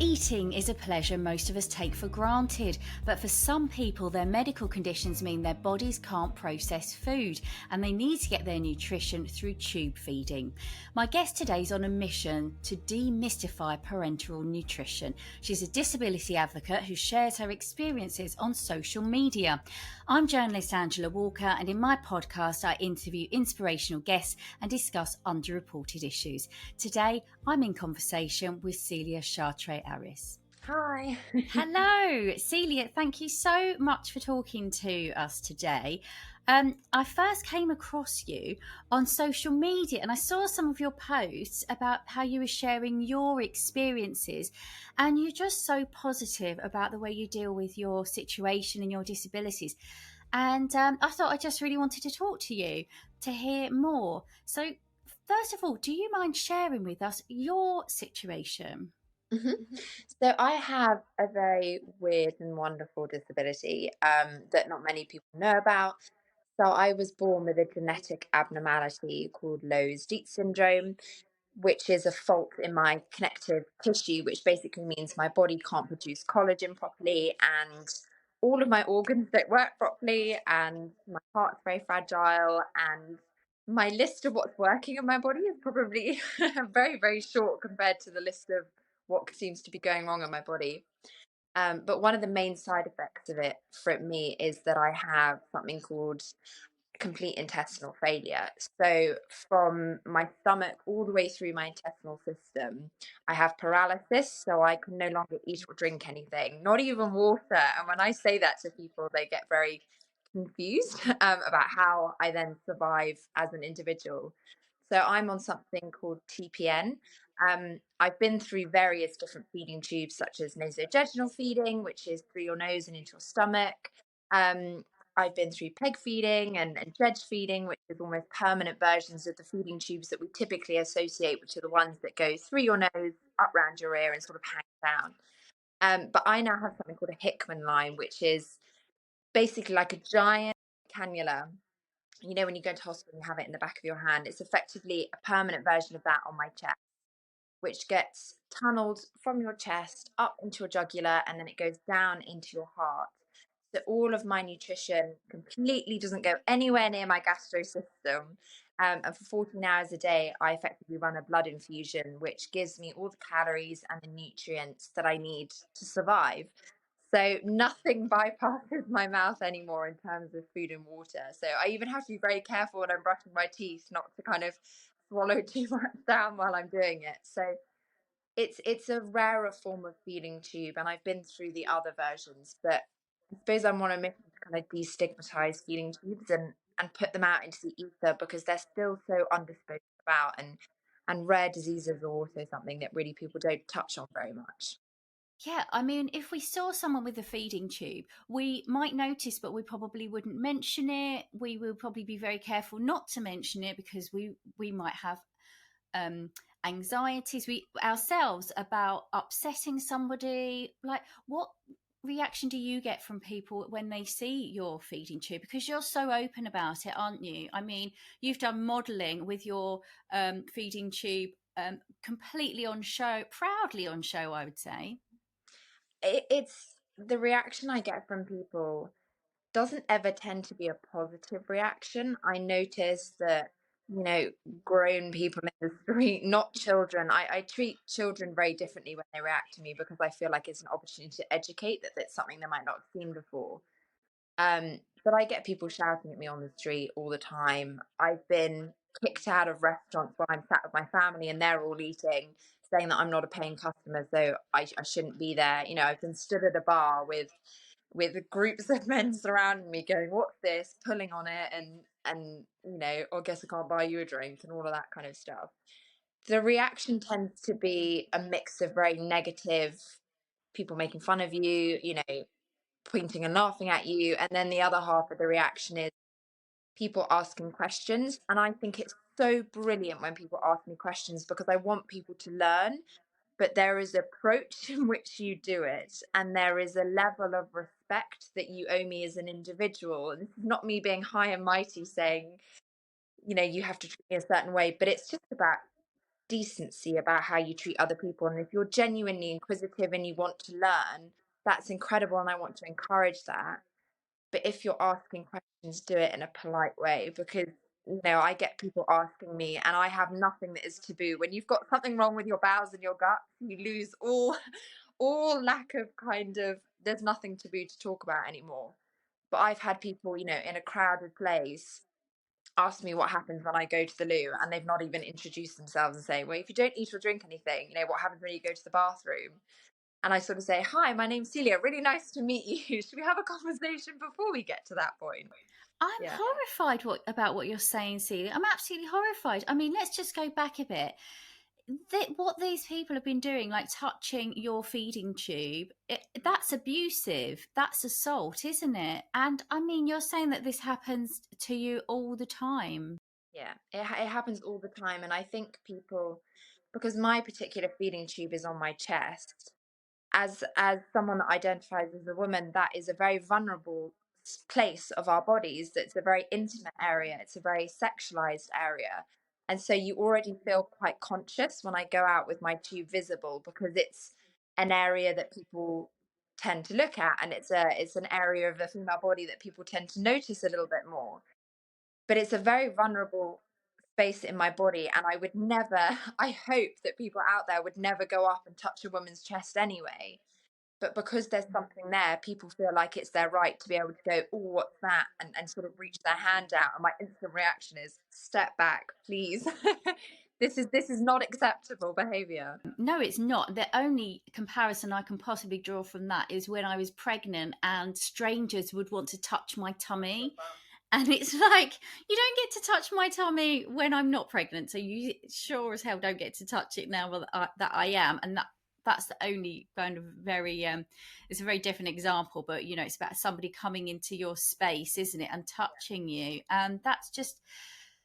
Eating is a pleasure most of us take for granted, but for some people, their medical conditions mean their bodies can't process food and they need to get their nutrition through tube feeding. My guest today is on a mission to demystify parenteral nutrition. She's a disability advocate who shares her experiences on social media. I'm journalist Angela Walker, and in my podcast, I interview inspirational guests and discuss underreported issues. Today, I'm in conversation with Celia Chartres-Aris. Hi. Hello, Celia. Thank you so much for talking to us today. I first came across you on social media and I saw some of your posts about how you were sharing your experiences, and you're just so positive about the way you deal with your situation and your disabilities. And I thought I just really wanted to talk to you to hear more. So, first of all, do you mind sharing with us your situation? So I have a very weird and wonderful disability that not many people know about. So I was born with a genetic abnormality called Loeys-Dietz Syndrome, which is a fault in my connective tissue, which basically means my body can't produce collagen properly and all of my organs don't work properly and my heart's very fragile and my list of what's working in my body is probably very, very short compared to the list of what seems to be going wrong in my body. But one of the main side effects of it for me is that I have something called complete intestinal failure. So from my stomach all the way through my intestinal system, I have paralysis. So I can no longer eat or drink anything, not even water. And when I say that to people, they get very confused about how I then survive as an individual. So I'm on something called TPN. I've been through various different feeding tubes, such as nasovaginal feeding, which is through your nose and into your stomach. I've been through peg feeding and dredge feeding, which is almost permanent versions of the feeding tubes that we typically associate, which are the ones that go through your nose, up round your ear, and sort of hang down. But I now have something called a Hickman line, which is basically like a giant cannula. You know, when you go to hospital, you have it in the back of your hand. It's effectively a permanent version of that on my chest, which gets tunneled from your chest up into your jugular, and then it goes down into your heart. So all of my nutrition completely doesn't go anywhere near my gastro system. And for 14 hours a day, I effectively run a blood infusion, which gives me all the calories and the nutrients that I need to survive. So nothing bypasses my mouth anymore in terms of food and water. So I even have to be very careful when I'm brushing my teeth not to kind of swallow too much down while I'm doing it. So it's a rarer form of feeding tube, and I've been through the other versions, but I suppose I'm on a mission to kind of destigmatize feeding tubes and put them out into the ether because they're still so underspoken about, and rare diseases are also something that really people don't touch on very much. Yeah, I mean, if we saw someone with a feeding tube, we might notice, but we probably wouldn't mention it. We will probably be very careful not to mention it because we might have anxieties we ourselves about upsetting somebody. Like, what reaction do you get from people when they see your feeding tube? Because you're so open about it, aren't you? I mean, you've done modelling with your feeding tube completely on show, proudly on show, I would say. It's the reaction I get from people doesn't ever tend to be a positive reaction. I notice that, you know, grown people in the street, not children. I treat children very differently when they react to me because I feel like it's an opportunity to educate that it's something they might not have seen before. But I get people shouting at me on the street all the time. I've been kicked out of restaurants when I'm sat with my family and they're all eating, saying that I'm not a paying customer, so I shouldn't be there. You know, I've been stood at a bar with groups of men surrounding me going, what's this, pulling on it, and you know, I guess I can't buy you a drink and all of that kind of stuff. The reaction tends to be a mix of very negative, people making fun of you, you know, pointing and laughing at you, and then the other half of the reaction is people asking questions. And I think it's so brilliant when people ask me questions because I want people to learn, but there is an approach in which you do it, and there is a level of respect that you owe me as an individual. And this is not me being high and mighty saying, you have to treat me a certain way, but it's just about decency, about how you treat other people. And if you're genuinely inquisitive and you want to learn, that's incredible. And I want to encourage that. But if you're asking questions, do it in a polite way, because I get people asking me, and I have nothing that is taboo. When you've got something wrong with your bowels and your gut, you lose all lack of there's nothing taboo to talk about anymore. But I've had people, in a crowded place ask me what happens when I go to the loo, and they've not even introduced themselves and say, well, if you don't eat or drink anything, what happens when you go to the bathroom? And I sort of say, hi, my name's Celia. Really nice to meet you. Should we have a conversation before we get to that point? I'm Yeah. horrified about what you're saying, Celia. I'm absolutely horrified. I mean, let's just go back a bit. What these people have been doing, like touching your feeding tube, that's abusive. That's assault, isn't it? And I mean, you're saying that this happens to you all the time. Yeah, it happens all the time. And I think people, because my particular feeding tube is on my chest, as someone that identifies as a woman, that is a very vulnerable place of our bodies. It's a very intimate area. It's a very sexualized area. And so you already feel quite conscious when I go out with my tube visible, because it's an area that people tend to look at, and it's an area of the female body that people tend to notice a little bit more. But it's a very vulnerable space in my body, and I would never I hope that people out there would never go up and touch a woman's chest anyway. But because there's something there, people feel like it's their right to be able to go, oh, what's that? And sort of reach their hand out. And my instant reaction is, step back, please. This is not acceptable behavior. No, it's not. The only comparison I can possibly draw from that is when I was pregnant and strangers would want to touch my tummy. And it's like, you don't get to touch my tummy when I'm not pregnant. So you sure as hell don't get to touch it now that I am. And that's the only kind of very, it's a very different example. But, it's about somebody coming into your space, isn't it? And touching you. And that's just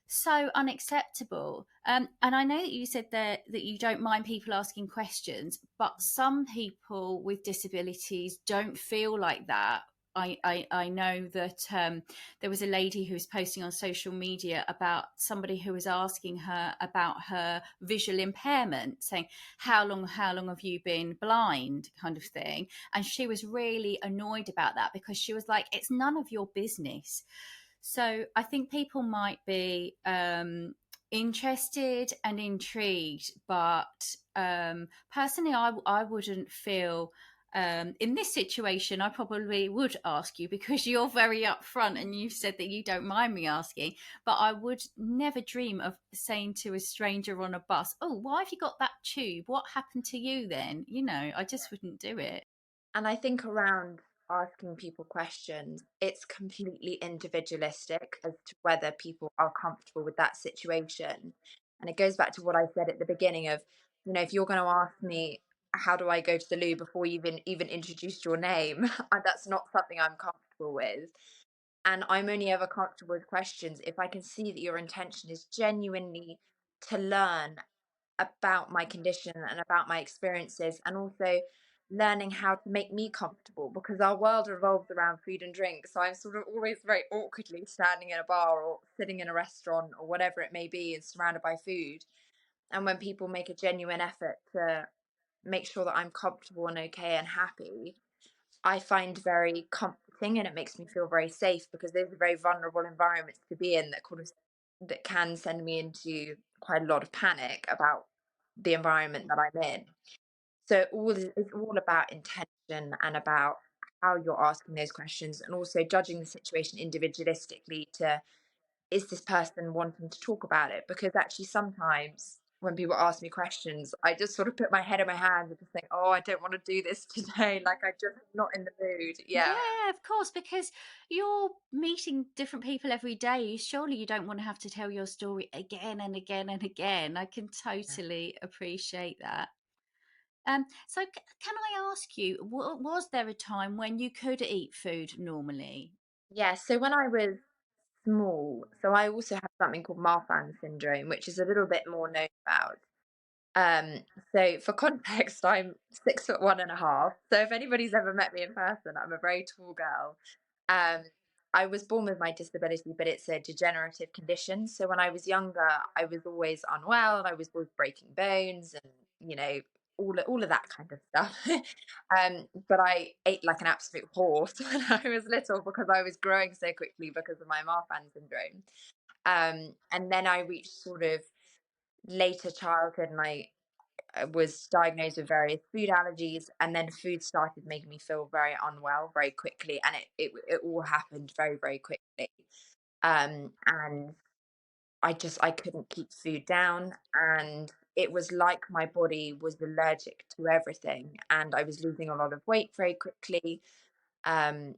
so unacceptable. And I know that you said that you don't mind people asking questions, but some people with disabilities don't feel like that. I know that there was a lady who was posting on social media about somebody who was asking her about her visual impairment, saying, how long have you been blind, kind of thing. And she was really annoyed about that, because she was like, it's none of your business. So I think people might be interested and intrigued, but personally, I wouldn't feel. In this situation, I probably would ask you, because you're very upfront and you've said that you don't mind me asking. But I would never dream of saying to a stranger on a bus, oh, why have you got that tube? What happened to you then? I just wouldn't do it. And I think around asking people questions, it's completely individualistic as to whether people are comfortable with that situation. And it goes back to what I said at the beginning of, if you're going to ask me, how do I go to the loo, before you've even introduced your name, that's not something I'm comfortable with. And I'm only ever comfortable with questions if I can see that your intention is genuinely to learn about my condition and about my experiences, and also learning how to make me comfortable, because our world revolves around food and drink. So I'm sort of always very awkwardly standing in a bar or sitting in a restaurant or whatever it may be, and surrounded by food. And when people make a genuine effort to make sure that I'm comfortable and okay and happy, I find very comforting, and it makes me feel very safe, because those are very vulnerable environments to be in, that can send me into quite a lot of panic about the environment that I'm in. So it's all about intention and about how you're asking those questions, and also judging the situation individualistically to, is this person wanting to talk about it? Because actually sometimes when people ask me questions, I just sort of put my head in my hands and just think, oh, I don't want to do this today. Like, I just not in the mood. Yeah. Yeah, of course, because you're meeting different people every day. Surely you don't want to have to tell your story again and again and again. I can totally appreciate that. So can I ask you, was there a time when you could eat food normally? Yeah. So when I was small, so I also have something called Marfan syndrome, which is a little bit more known about. Um, so for context, I'm 6'1.5". So if anybody's ever met me in person, I'm a very tall girl. Um, I was born with my disability, but it's a degenerative condition. So when I was younger, I was always unwell and I was always breaking bones and, you know, all of that kind of stuff. But I ate like an absolute horse when I was little because I was growing so quickly because of my Marfan syndrome. And then I reached sort of later childhood and I was diagnosed with various food allergies, and then food started making me feel very unwell very quickly, and it all happened very, very quickly. And I couldn't keep food down, and it was like my body was allergic to everything, and I was losing a lot of weight very quickly. Um,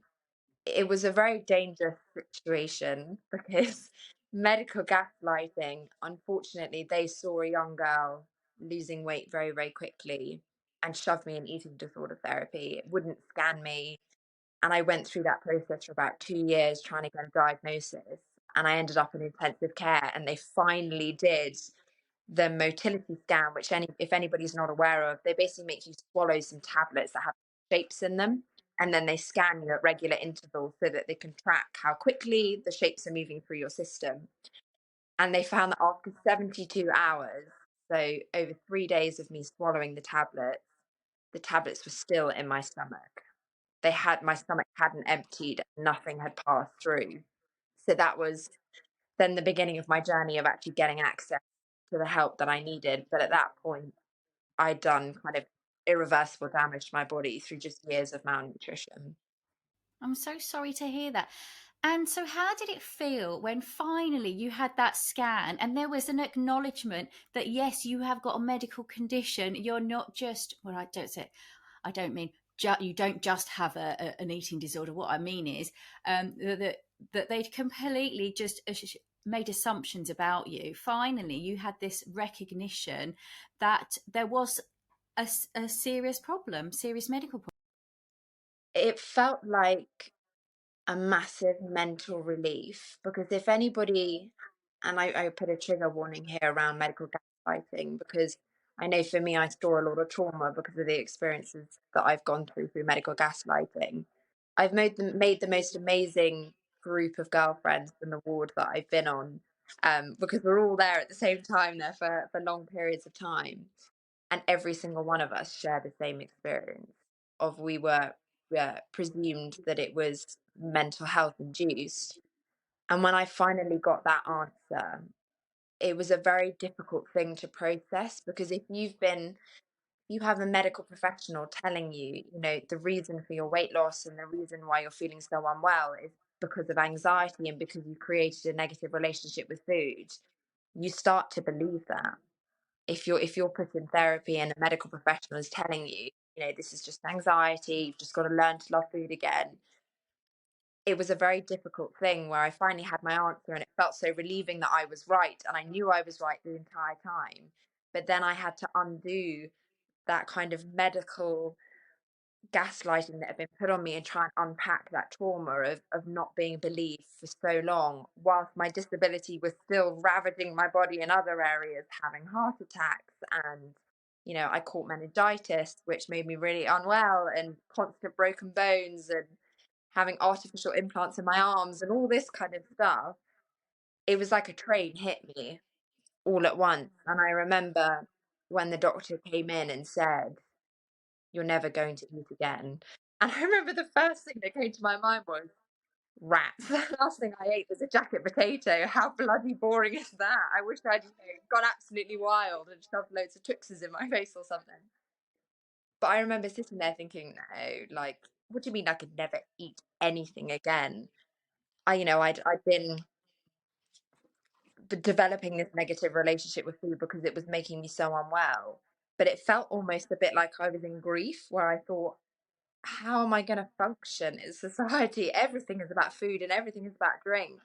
it was a very dangerous situation because medical gaslighting, unfortunately, they saw a young girl losing weight very, very quickly and shoved me in eating disorder therapy. It wouldn't scan me. And I went through that process for about 2 years trying to get a diagnosis. And I ended up in intensive care. And they finally did the motility scan, which if anybody's not aware of, they basically make you swallow some tablets that have shapes in them, and then they scan you at regular intervals so that they can track how quickly the shapes are moving through your system. And they found that after 72 hours, so over 3 days of me swallowing the tablets were still in my stomach. My stomach hadn't emptied, nothing had passed through. So that was then the beginning of my journey of actually getting access to the help that I needed. But at that point, I'd done kind of irreversible damage to my body through just years of malnutrition. I'm so sorry to hear that. And so, how did it feel when finally you had that scan and there was an acknowledgement that yes, you have got a medical condition? You're not just, well, I don't mean you don't just have an eating disorder. What I mean is that they'd completely just made assumptions about you. Finally, you had this recognition that there was a serious problem, serious medical problem. It felt like a massive mental relief because if anybody, and I put a trigger warning here around medical gaslighting because I know for me, I store a lot of trauma because of the experiences that I've gone through medical gaslighting. I've made the most amazing group of girlfriends in the ward that I've been on, because we're all there at the same time there for long periods of time, and every single one of us share the same experience of we were presumed that it was mental health induced. And when I finally got that answer, it was a very difficult thing to process because if you have a medical professional telling you, you know, the reason for your weight loss and the reason why you're feeling so unwell is because of anxiety and because you created a negative relationship with food, you start to believe that. If you're put in therapy and a medical professional is telling you, you know, this is just anxiety, you've just got to learn to love food again. It was a very difficult thing where I finally had my answer and it felt so relieving that I was right and I knew I was right the entire time. But then I had to undo that kind of medical gaslighting that had been put on me and try and unpack that trauma of not being believed for so long, whilst my disability was still ravaging my body in other areas, having heart attacks and, you know, I caught meningitis, which made me really unwell, and constant broken bones and having artificial implants in my arms and all this kind of stuff. It was like a train hit me all at once. And I remember when the doctor came in and said, "You're never going to eat again." And I remember the first thing that came to my mind was rats. The last thing I ate was a jacket potato. How bloody boring is that? I wish I'd, you know, gone absolutely wild and shoved loads of Twixes in my face or something. But I remember sitting there thinking, no, like, what do you mean I could never eat anything again? I'd been developing this negative relationship with food because it was making me so unwell. But it felt almost a bit like I was in grief, where I thought, how am I going to function in society? Everything is about food and everything is about drink.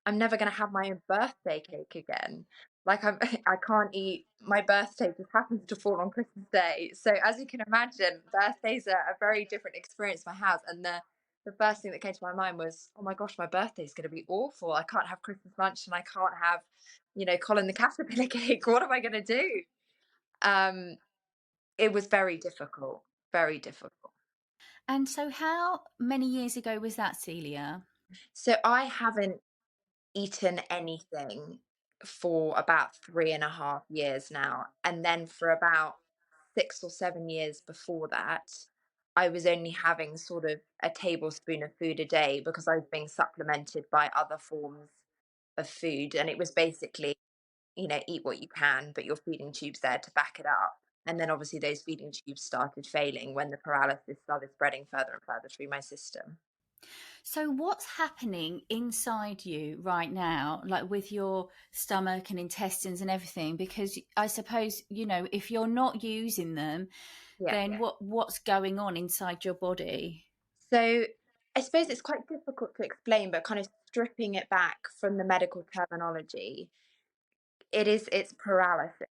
I'm never going to have my own birthday cake again. Like I can't eat. My birthday just happens to fall on Christmas Day. So as you can imagine, birthdays are a very different experience in my house. And the first thing that came to my mind was, oh my gosh, my birthday is going to be awful. I can't have Christmas lunch and I can't have, you know, Colin the caterpillar cake. What am I going to do? It was very difficult, very difficult. And so how many years ago was that, Celia? So I haven't eaten anything for about 3.5 years now. And then for about 6 or 7 years before that, I was only having sort of a tablespoon of food a day because I was being supplemented by other forms of food. And it was basically, eat what you can, but your feeding tube's there to back it up. And then obviously those feeding tubes started failing when the paralysis started spreading further and further through my system. So what's happening inside you right now, like with your stomach and intestines and everything? Because I suppose, if you're not using them, Yeah. then what's going on inside your body? So I suppose it's quite difficult to explain, but kind of stripping it back from the medical terminology, it's paralysis.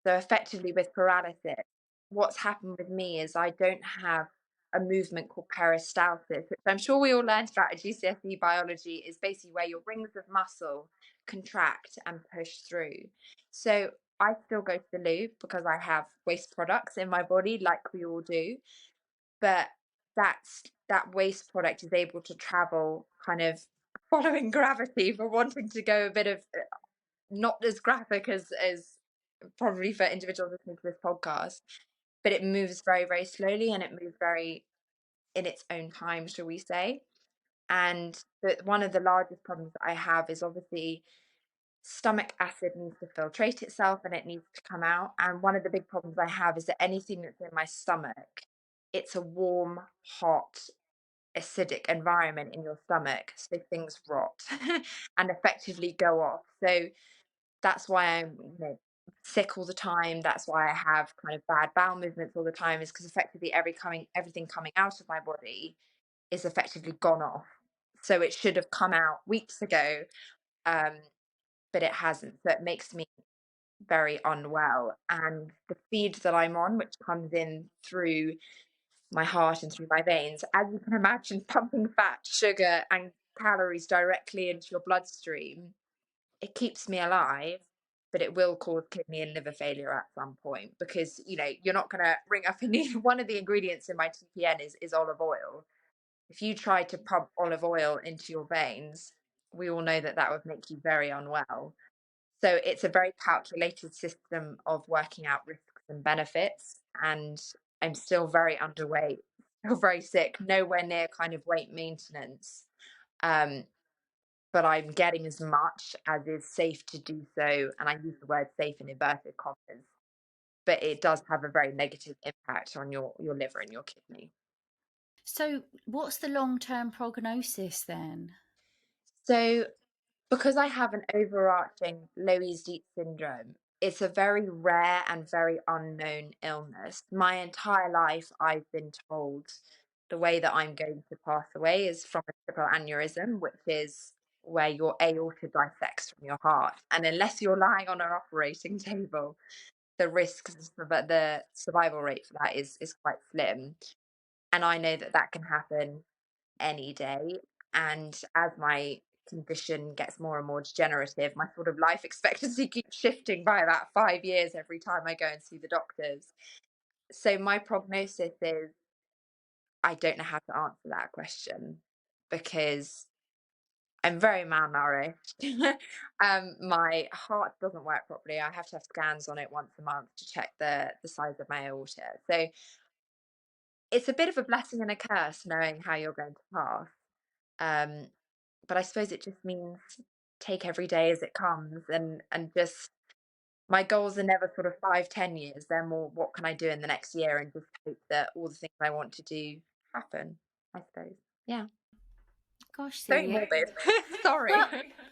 So effectively with paralysis, what's happened with me is I don't have a movement called peristalsis, which I'm sure we all learned about at GCSE biology, is basically where your rings of muscle contract and push through. So I still go to the loo because I have waste products in my body, like we all do, but that waste product is able to travel kind of following gravity, for wanting to go a bit of not as graphic as probably for individuals listening to this podcast, but it moves very, very slowly and it moves very in its own time, shall we say. And one of the largest problems that I have is obviously stomach acid needs to filtrate itself and it needs to come out. And one of the big problems I have is that anything that's in my stomach, it's a warm, hot, acidic environment in your stomach, so things rot and effectively go off. So that's why I'm sick all the time. That's why I have kind of bad bowel movements all the time, is because effectively everything coming out of my body is effectively gone off. So it should have come out weeks ago, um, but it hasn't. So it makes me very unwell. And the feed that I'm on, which comes in through my heart and through my veins, as you can imagine, pumping fat, sugar, and calories directly into your bloodstream, it keeps me alive, but it will cause kidney and liver failure at some point, because you're not going to ring up and need one of the ingredients in my TPN is olive oil. If you try to pump olive oil into your veins, we all know that would make you very unwell. So it's a very calculated system of working out risks and benefits. And I'm still very underweight, still very sick, nowhere near kind of weight maintenance. Um, but I'm getting as much as is safe to do so. And I use the word safe in inverted commas, but it does have a very negative impact on your liver and your kidney. So what's the long-term prognosis then? So because I have an overarching Loeys-Dietz syndrome, it's a very rare and very unknown illness. My entire life, I've been told the way that I'm going to pass away is from a triple aneurysm, which is where your aorta dissects from your heart. And unless you're lying on an operating table, the survival rate for that is quite slim. And I know that can happen any day. And as my condition gets more and more degenerative, my sort of life expectancy keeps shifting by about 5 years every time I go and see the doctors. So my prognosis is, I don't know how to answer that question, because I'm very malnourished. My heart doesn't work properly. I have to have scans on it once a month to check the size of my aorta. So it's a bit of a blessing and a curse knowing how you're going to pass. But I suppose it just means take every day as it comes, and just, my goals are never sort of 5-10 years. They're more, what can I do in the next year, and just hope that all the things I want to do happen, I suppose. Yeah. Gosh, Very Celia. morbid. Sorry. Well,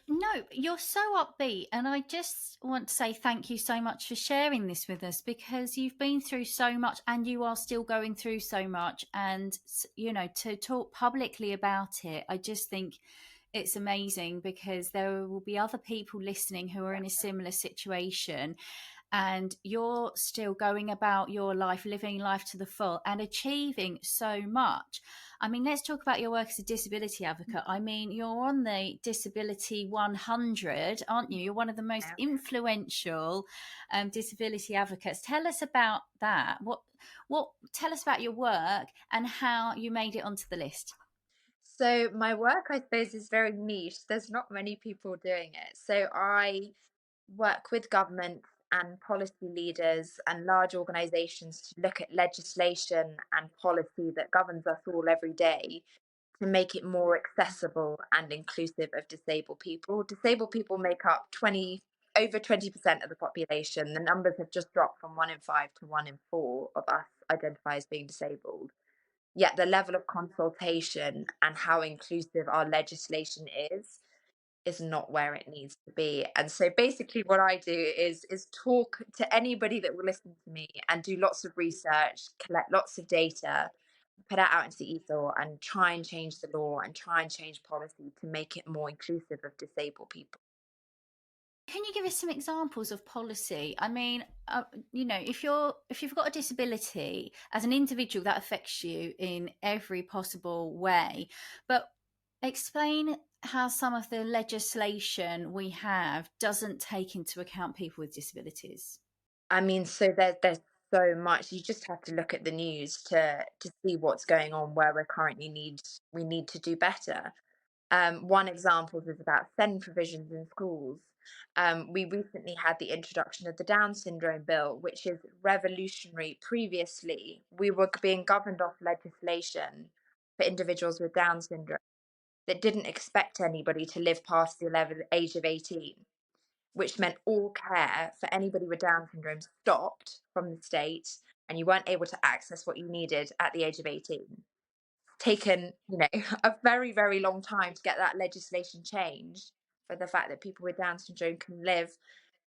no, you're so upbeat. And I just want to say thank you so much for sharing this with us, because you've been through so much and you are still going through so much. And, to talk publicly about it, I just think it's amazing, because there will be other people listening who are in a similar situation. And you're still going about your life, living life to the full and achieving so much. I mean, let's talk about your work as a disability advocate. I mean, you're on the Disability 100, aren't you? You're one of the most influential disability advocates. Tell us about that. Tell us about your work and how you made it onto the list. So my work, I suppose, is very niche. There's not many people doing it. So I work with government and policy leaders and large organizations to look at legislation and policy that governs us all every day to make it more accessible and inclusive of disabled people. Disabled people make up over 20% of the population. The numbers have just dropped from 1 in 5 to 1 in 4 of us identify as being disabled. Yet the level of consultation and how inclusive our legislation is not where it needs to be. And so basically what I do is talk to anybody that will listen to me and do lots of research, collect lots of data, put it out into the ether and try and change the law and try and change policy to make it more inclusive of disabled people. Can you give us some examples of policy? I mean, if you've got a disability as an individual, that affects you in every possible way. But explain how some of the legislation we have doesn't take into account people with disabilities. I mean, so there's so much. You just have to look at the news to see what's going on where we need to do better. One example is about SEND provisions in schools. We recently had the introduction of the Down syndrome bill, which is revolutionary. Previously, we were being governed off legislation for individuals with Down syndrome that didn't expect anybody to live past the age of 18, which meant all care for anybody with Down syndrome stopped from the state, and you weren't able to access what you needed at the age of 18. Taken, a very, very long time to get that legislation changed for the fact that people with Down syndrome can live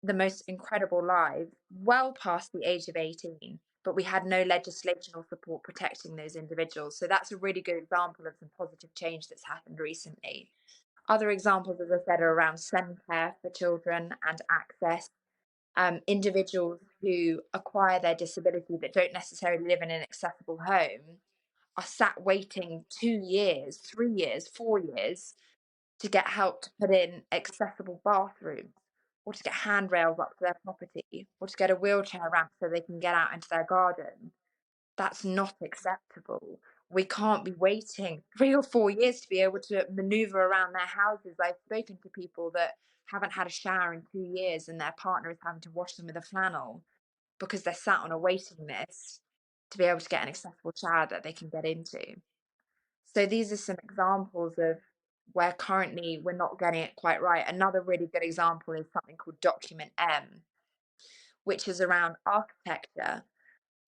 the most incredible lives well past the age of 18, but we had no legislation or support protecting those individuals. So that's a really good example of some positive change that's happened recently. Other examples, as I said, are around STEM care for children and access. Individuals who acquire their disability that don't necessarily live in an accessible home are sat waiting 2 years, 3 years, 4 years to get help to put in accessible bathrooms or to get handrails up to their property or to get a wheelchair ramp so they can get out into their garden. That's not acceptable. We can't be waiting 3 or 4 years to be able to maneuver around their houses. I've spoken to people that haven't had a shower in 2 years and their partner is having to wash them with a flannel because they're sat on a waiting list to be able to get an accessible shower that they can get into. So these are some examples of where currently we're not getting it quite right. Another really good example is something called Document M, which is around architecture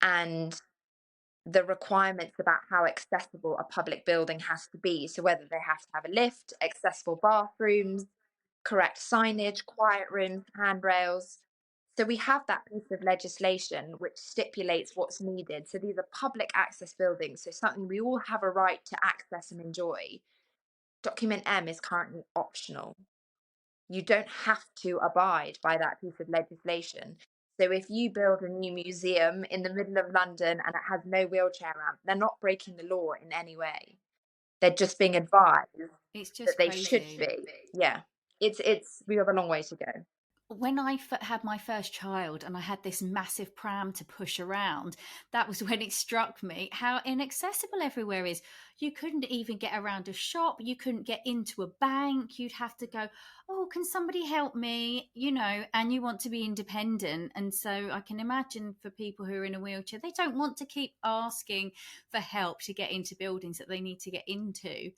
and the requirements about how accessible a public building has to be. So whether they have to have a lift, accessible bathrooms, correct signage, quiet rooms, handrails. So we have that piece of legislation which stipulates what's needed. So these are public access buildings, so something we all have a right to access and enjoy. Document M is currently optional. You don't have to abide by that piece of legislation. So if you build a new museum in the middle of London and it has no wheelchair ramp, they're not breaking the law in any way. They're just being advised It's that just they crazy. should be. Yeah. It's we have a long way to go. When I had my first child and I had this massive pram to push around, that was when it struck me how inaccessible everywhere is. You couldn't even get around a shop. You couldn't get into a bank. You'd have to go, oh, can somebody help me? And you want to be independent. And so I can imagine for people who are in a wheelchair, they don't want to keep asking for help to get into buildings that they need to get into.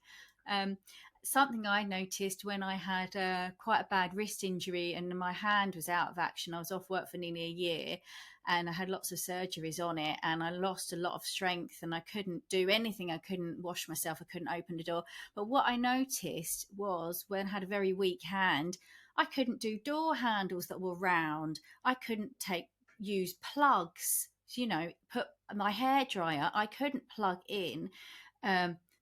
Something I noticed when I had quite a bad wrist injury and my hand was out of action. I was off work for nearly a year and I had lots of surgeries on it and I lost a lot of strength and I couldn't do anything. I couldn't wash myself. I couldn't open the door. But what I noticed was when I had a very weak hand, I couldn't do door handles that were round. I couldn't use plugs, put my hairdryer. I couldn't plug in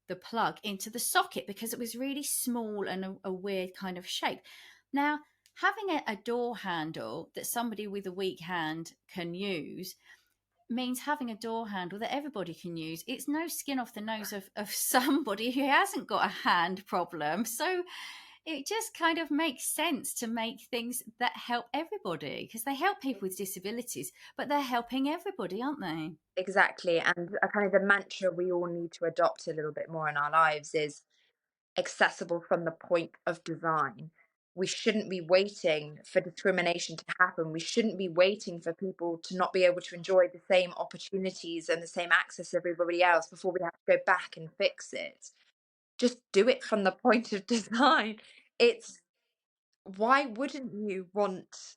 the plug into the socket because it was really small and a weird kind of shape. Now, having a door handle that somebody with a weak hand can use means having a door handle that everybody can use. It's no skin off the nose of somebody who hasn't got a hand problem. So it just kind of makes sense to make things that help everybody, because they help people with disabilities, but they're helping everybody, aren't they? Exactly. And a kind of the mantra we all need to adopt a little bit more in our lives is accessible from the point of design. We shouldn't be waiting for discrimination to happen. We shouldn't be waiting for people to not be able to enjoy the same opportunities and the same access as everybody else before we have to go back and fix it. Just do it from the point of design. It's Why wouldn't you want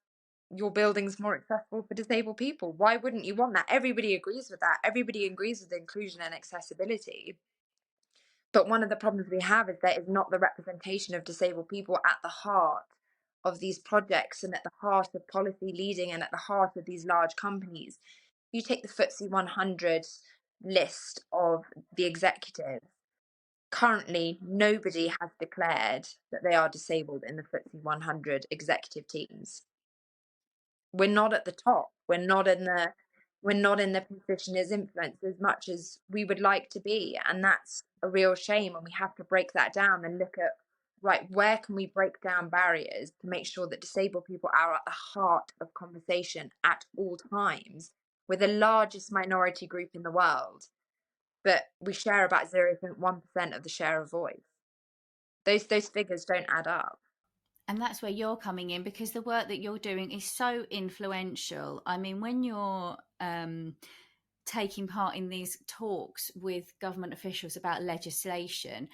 your buildings more accessible for disabled people? Why wouldn't you want that? Everybody agrees with that. Everybody agrees with inclusion and accessibility. But one of the problems we have is there is not the representation of disabled people at the heart of these projects and at the heart of policy leading and at the heart of these large companies. You take the FTSE 100 list of the executives. Currently, nobody has declared that they are disabled in the FTSE 100 executive teams. We're not at the top. We're not in the position as influence as much as we would like to be, and that's a real shame. And we have to break that down and look at, right, where can we break down barriers to make sure that disabled people are at the heart of conversation at all times. We're the largest minority group in the world, but we share about 0.1% of the share of voice. Those figures don't add up. And that's where you're coming in, because the work that you're doing is so influential. I mean, when you're taking part in these talks with government officials about legislation,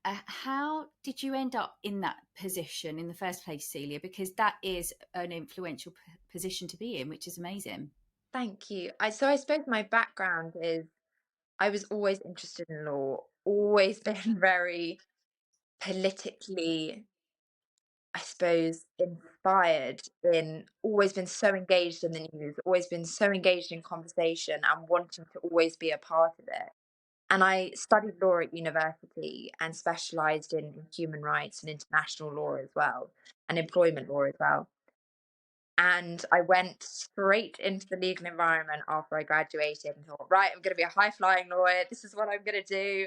how did you end up in that position in the first place, Celia? Because that is an influential position to be in, which is amazing. Thank you. I suppose my background is I was always interested in law, always been very politically, I suppose, inspired, in always been so engaged in the news, always been so engaged in conversation and wanting to always be a part of it. And I studied law at university and specialized in human rights and international law as well, and employment law as well. And I went straight into the legal environment after I graduated and thought, right, I'm going to be a high flying lawyer. This is what I'm going to do.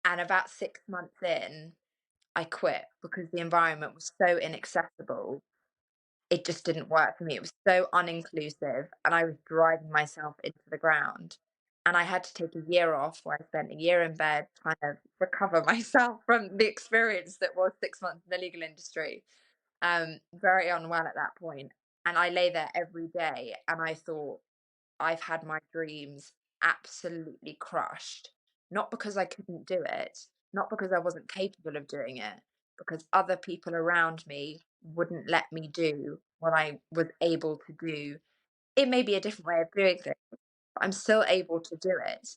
And about 6 months in, I quit because the environment was so inaccessible. It just didn't work for me. It was so uninclusive, and I was driving myself into the ground. And I had to take a year off, where I spent a year in bed trying to recover myself from the experience that was 6 months in the legal industry. Very unwell at that point. And I lay there every day and I thought, I've had my dreams absolutely crushed. Not because I couldn't do it, not because I wasn't capable of doing it, because other people around me wouldn't let me do what I was able to do. It may be a different way of doing things, but I'm still able to do it.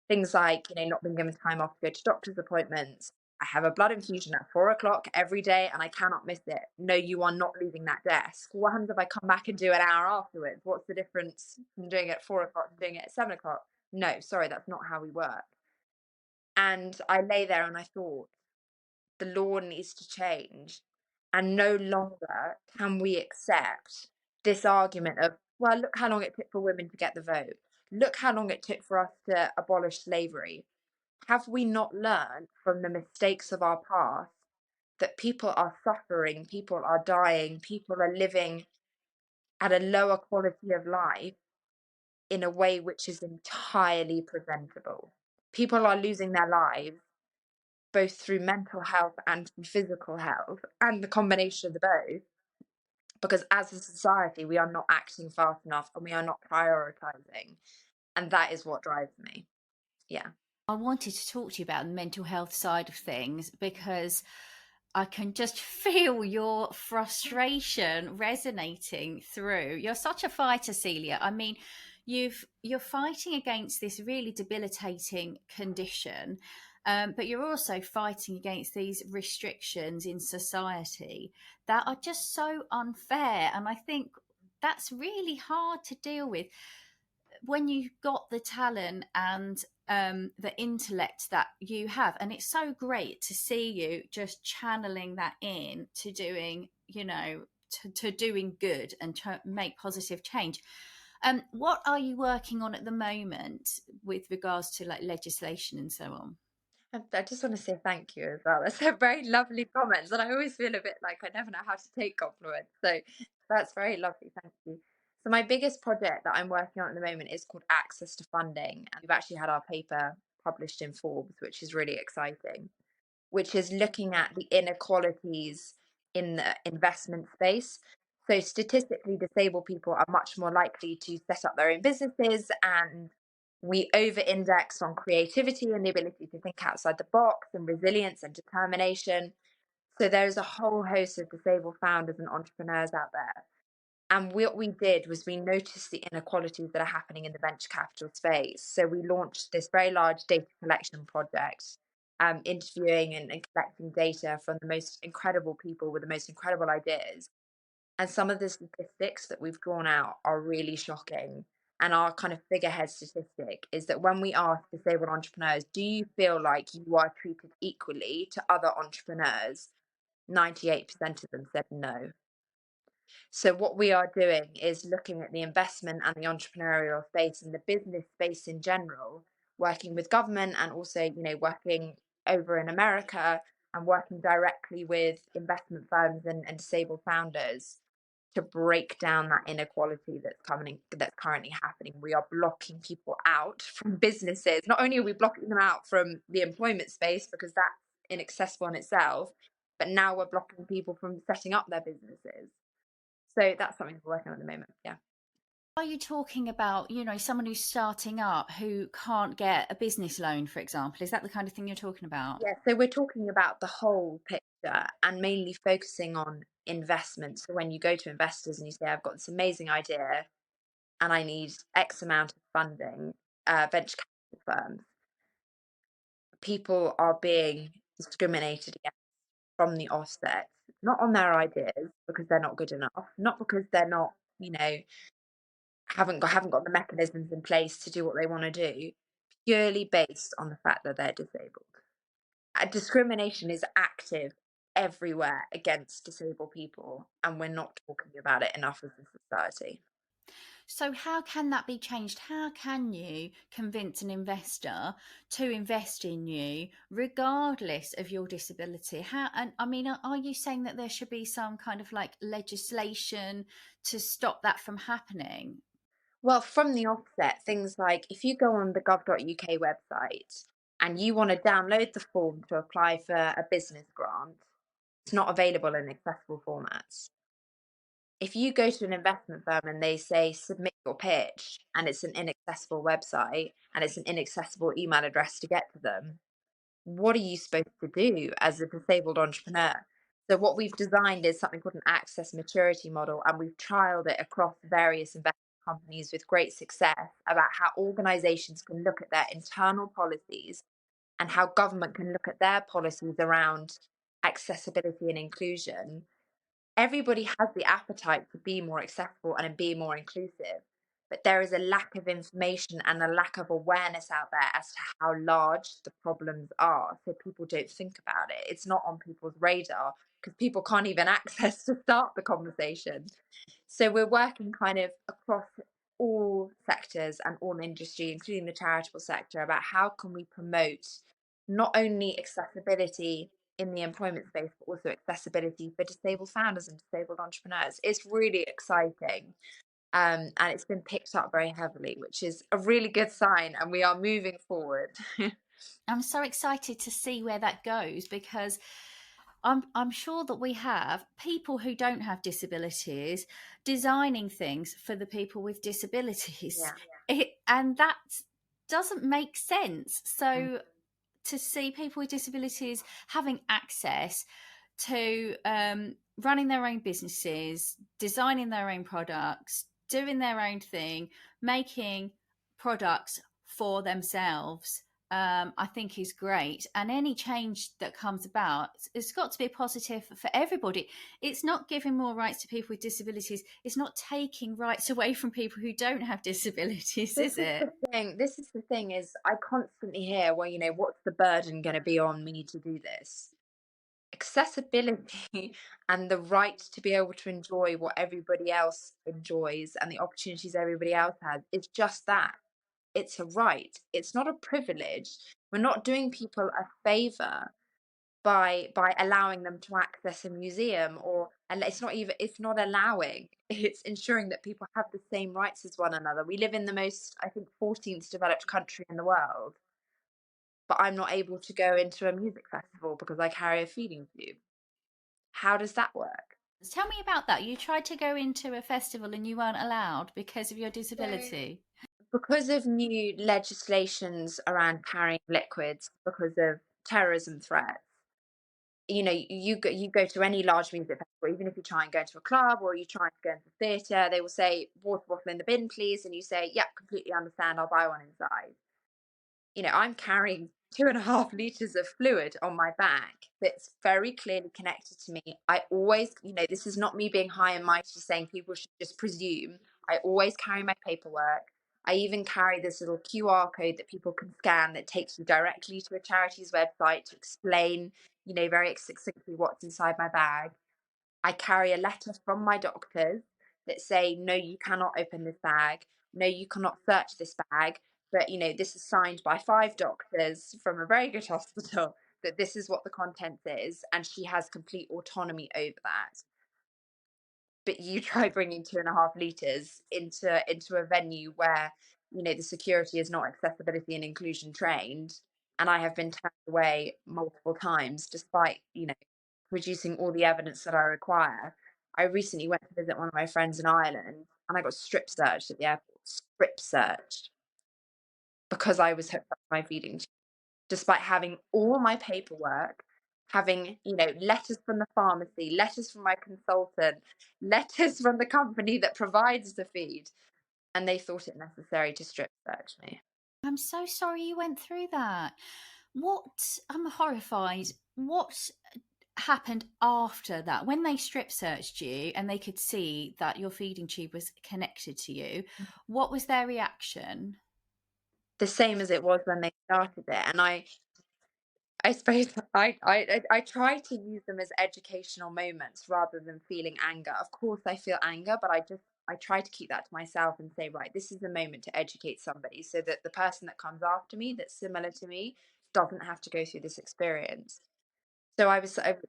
Things like, not being given time off to go to doctor's appointments. I have a blood infusion at 4 o'clock every day and I cannot miss it. No, you are not leaving that desk. What happens if I come back and do an hour afterwards? What's the difference from doing it at 4 o'clock and doing it at 7 o'clock? No, sorry, that's not how we work. And I lay there and I thought, the law needs to change. And no longer can we accept this argument of, well, look how long it took for women to get the vote. Look how long it took for us to abolish slavery. Have we not learned from the mistakes of our past that people are suffering, people are dying, people are living at a lower quality of life in a way which is entirely preventable? People are losing their lives both through mental health and physical health, and the combination of the both, because as a society, we are not acting fast enough and we are not prioritizing. And that is what drives me. Yeah. I wanted to talk to you about the mental health side of things, because I can just feel your frustration resonating through. You're such a fighter, Celia. I mean, you're fighting against this really debilitating condition, but you're also fighting against these restrictions in society that are just so unfair. And I think that's really hard to deal with when you've got the talent and the intellect that you have. And it's so great to see you just channeling that in to doing, to doing good and to make positive change. What are you working on at the moment with regards to like legislation and so on? I just want to say thank you as well. That's a very lovely comments, and I always feel a bit like I never know how to take compliments. So that's very lovely. Thank you. So my biggest project that I'm working on at the moment is called Access to Funding, and we've actually had our paper published in Forbes, which is really exciting, which is looking at the inequalities in the investment space. So, statistically, disabled people are much more likely to set up their own businesses, and we over index on creativity and the ability to think outside the box, and resilience and determination. So, there's a whole host of disabled founders and entrepreneurs out there. And what we did was we noticed the inequalities that are happening in the venture capital space. So we launched this very large data collection project, interviewing and collecting data from the most incredible people with the most incredible ideas. And some of the statistics that we've drawn out are really shocking. And our kind of figurehead statistic is that when we ask disabled entrepreneurs, do you feel like you are treated equally to other entrepreneurs? 98% of them said no. So what we are doing is looking at the investment and the entrepreneurial space and the business space in general, working with government and also, working over in America and working directly with investment firms and disabled founders to break down that inequality that's currently happening. We are blocking people out from businesses. Not only are we blocking them out from the employment space because that's inaccessible in itself, but now we're blocking people from setting up their businesses. So that's something we're working on at the moment. Yeah. Are you talking about, someone who's starting up who can't get a business loan, for example? Is that the kind of thing you're talking about? Yeah. So we're talking about the whole picture and mainly focusing on investment. So when you go to investors and you say, I've got this amazing idea and I need X amount of funding, venture capital firms, people are being discriminated against from the offset, not on their ideas because they're not good enough, not because they're not, haven't got the mechanisms in place to do what they want to do, purely based on the fact that they're disabled. Discrimination is active everywhere against disabled people, and we're not talking about it enough as a society. So, how can that be changed? How can you convince an investor to invest in you regardless of your disability? How, and I mean, are you saying that there should be some kind of like legislation to stop that from happening? Well, from the offset, things like if you go on the gov.uk website and you want to download the form to apply for a business grant, it's not available in accessible formats. If you go to an investment firm and they say submit your pitch and it's an inaccessible website and it's an inaccessible email address to get to them, what are you supposed to do as a disabled entrepreneur? So what we've designed is something called an access maturity model, and we've trialed it across various investment companies with great success about how organizations can look at their internal policies and how government can look at their policies around accessibility and inclusion. Everybody has the appetite to be more accessible and be more inclusive, but there is a lack of information and a lack of awareness out there as to how large the problems are. So people don't think about it. It's not on people's radar because people can't even access to start the conversation. So we're working kind of across all sectors and all industry, including the charitable sector, about how can we promote not only accessibility in the employment space, but also accessibility for disabled founders and disabled entrepreneurs. It's really exciting. And it's been picked up very heavily, which is a really good sign. And we are moving forward. I'm so excited to see where that goes because I'm sure that we have people who don't have disabilities designing things for the people with disabilities. Yeah. And that doesn't make sense. Mm. So to see people with disabilities having access to running their own businesses, designing their own products, doing their own thing, making products for themselves, I think is great. And any change that comes about, it's got to be positive for everybody. It's not giving more rights to people with disabilities. It's not taking rights away from people who don't have disabilities, is it? This is the thing is I constantly hear, well, what's the burden going to be on me to do this? accessibility and the right to be able to enjoy what everybody else enjoys and the opportunities everybody else has is just that. It's a right. It's not a privilege. We're not doing people a favor by allowing them to access a museum, or and it's not allowing, it's ensuring that people have the same rights as one another. We live in the most, I think, 14th developed country in the world, but I'm not able to go into a music festival because I carry a feeding tube. How does that work? Tell me about that. You tried to go into a festival and you weren't allowed because of your So, disability. because of new legislations around carrying liquids because of terrorism threats, you go to any large music festival, even if you try and go into a club or you try to go into a theatre, they will say, water bottle in the bin, please. And you say, yep, completely understand, I'll buy one inside. I'm carrying 2.5 liters of fluid on my back that's very clearly connected to me. I always, this is not me being high and mighty saying people should just presume. I always carry my paperwork. I even carry this little QR code that people can scan that takes you directly to a charity's website to explain, very succinctly what's inside my bag. I carry a letter from my doctors that say, no, you cannot open this bag. No, you cannot search this bag. But, this is signed by 5 doctors from a very good hospital that this is what the contents is. And she has complete autonomy over that. But you try bringing 2.5 liters into a venue where, the security is not accessibility and inclusion trained. And I have been turned away multiple times, despite, producing all the evidence that I require. I recently went to visit one of my friends in Ireland and I got strip searched at the airport, strip searched, because I was hooked up to my feeding tube, despite having all my paperwork, having, letters from the pharmacy, letters from my consultant, letters from the company that provides the feed. And they thought it necessary to strip search me. I'm so sorry you went through that. I'm horrified. What happened after that? When they strip searched you and they could see that your feeding tube was connected to you, what was their reaction? The same as it was when they started it. And I suppose I try to use them as educational moments rather than feeling anger. Of course, I feel anger, but I try to keep that to myself and say, right, this is a moment to educate somebody so that the person that comes after me, that's similar to me, doesn't have to go through this experience. So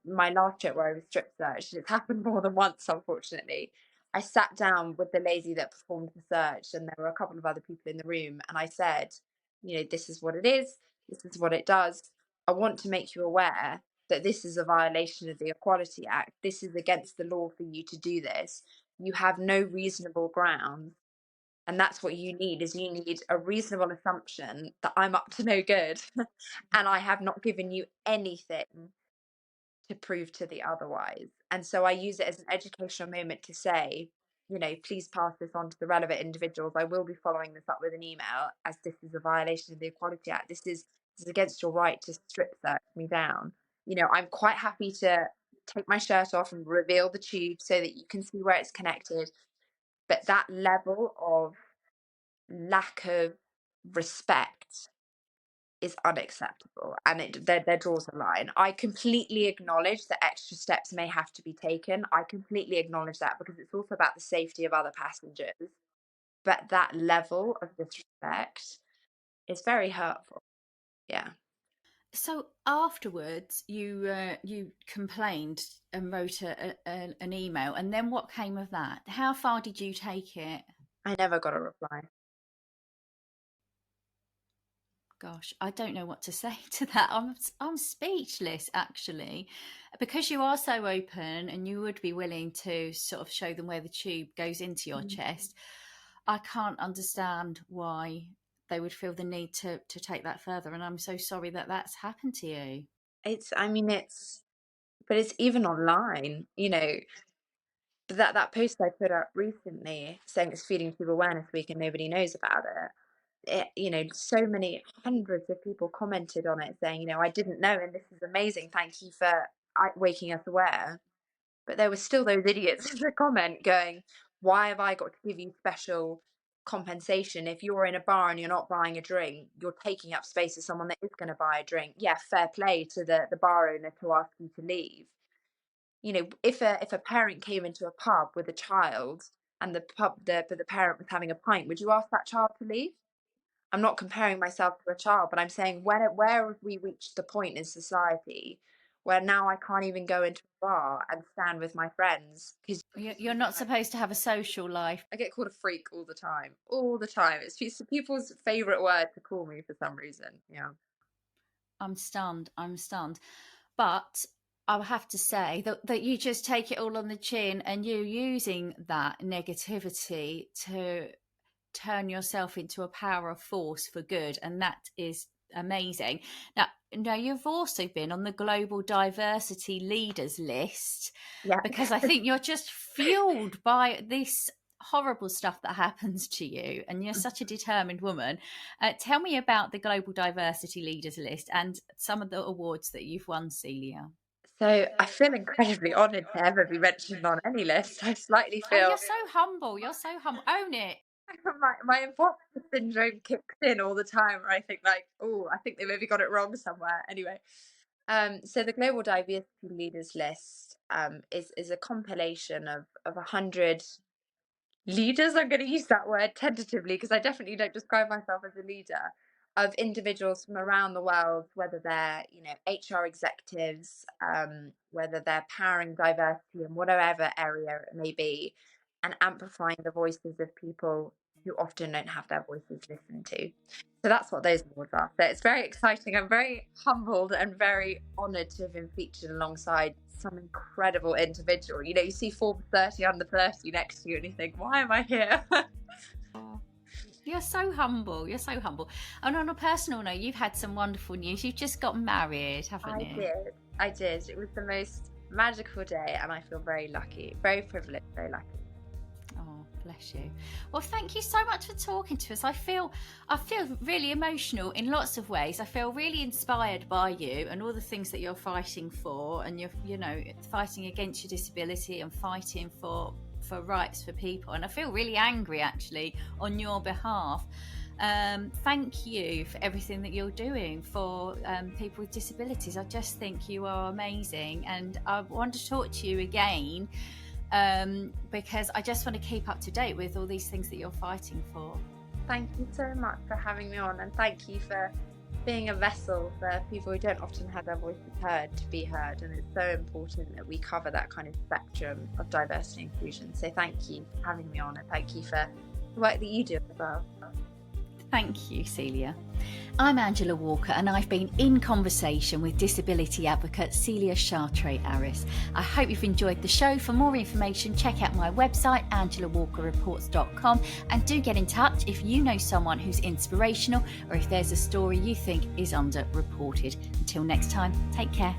my last trip where I was strip searched, it's happened more than once, unfortunately. I sat down with the lady that performed the search, and there were a couple of other people in the room, and I said, this is what it is, this is what it does. I want to make you aware that this is a violation of the Equality Act. This is against the law for you to do this. You have no reasonable grounds. And that's what you need, is you need a reasonable assumption that I'm up to no good and I have not given you anything to prove to the otherwise. And so I use it as an educational moment to say, please pass this on to the relevant individuals. I will be following this up with an email, as this is a violation of the Equality Act. This is against your right to strip search me down. I'm quite happy to take my shirt off and reveal the tube so that you can see where it's connected. But that level of lack of respect is unacceptable, and there draws a line. I completely acknowledge that extra steps may have to be taken. I completely acknowledge that, because it's also about the safety of other passengers. But that level of disrespect is very hurtful. Yeah. So afterwards, you complained and wrote an email, and then what came of that? How far did you take it? I never got a reply. Gosh, I don't know what to say to that. I'm speechless, actually, because you are so open and you would be willing to sort of show them where the tube goes into your chest. I can't understand why they would feel the need to take that further, and I'm so sorry that that's happened to you. But it's even online, that post I put up recently saying it's Feeding Tube Awareness Week and nobody knows about it. So many hundreds of people commented on it saying, I didn't know, and this is amazing. Thank you for waking us aware. But there were still those idiots in the comment going, why have I got to give you special compensation. If you're in a bar and you're not buying a drink, you're taking up space for someone that is going to buy a drink. Yeah, fair play to the bar owner to ask you to leave. You know, if a parent came into a pub with a child and the parent was having a pint, would you ask that child to leave? I'm not comparing myself to a child, but I'm saying where have we reached the point in society where now I can't even go into a bar and stand with my friends because You're not supposed to have a social life. I get called a freak all the time. All the time. It's people's favorite word to call me for some reason. Yeah. I'm stunned. But I'll have to say that you just take it all on the chin, and you using that negativity to turn yourself into a power of force for good. And that is amazing. Now you've also been on the Global Diversity Leaders list, Yeah. because I think you're just fueled by this horrible stuff that happens to you, and you're such a determined woman. Tell me about the Global Diversity Leaders list and some of the awards that you've won, Celia. So I feel incredibly honoured to ever be mentioned on any list. I slightly Oh, feel you're so humble. Own it. my imposter syndrome kicks in all the time where I think like, oh, I think they maybe got it wrong somewhere. Anyway, so the Global Diversity Leaders list is a compilation of 100 leaders. I'm going to use that word tentatively because I definitely don't describe myself as a leader, of individuals from around the world, whether they're, you know, HR executives, whether they're powering diversity in whatever area it may be, and amplifying the voices of people who often don't have their voices listened to. So that's what those awards are. So it's very exciting. I'm very humbled and very honoured to have been featured alongside some incredible individual. You know, you see Forbes 30 under 30 next to you and you think, why am I here? You're so humble. And on a personal note, you've had some wonderful news. You've just got married, haven't you? I did. It was the most magical day and I feel very lucky, very privileged, very lucky. Oh, bless you. Well, thank you so much for talking to us. I feel really emotional in lots of ways. I feel really inspired by you and all the things that you're fighting for, and you're, you know, fighting against your disability and fighting for rights for people. And I feel really angry actually on your behalf. Thank you for everything that you're doing for people with disabilities. I just think you are amazing, and I want to talk to you again because I just want to keep up to date with all these things that you're fighting for. Thank you so much for having me on, and thank you for being a vessel for people who don't often have their voices heard to be heard. And it's so important that we cover that kind of spectrum of diversity and inclusion. So thank you for having me on, and thank you for the work that you do as well. Thank you, Celia. I'm Angela Walker, and I've been in conversation with disability advocate Celia Chartres-Aris. I hope you've enjoyed the show. For more information, check out my website, angelawalkerreports.com, and do get in touch if you know someone who's inspirational or if there's a story you think is underreported. Until next time, take care.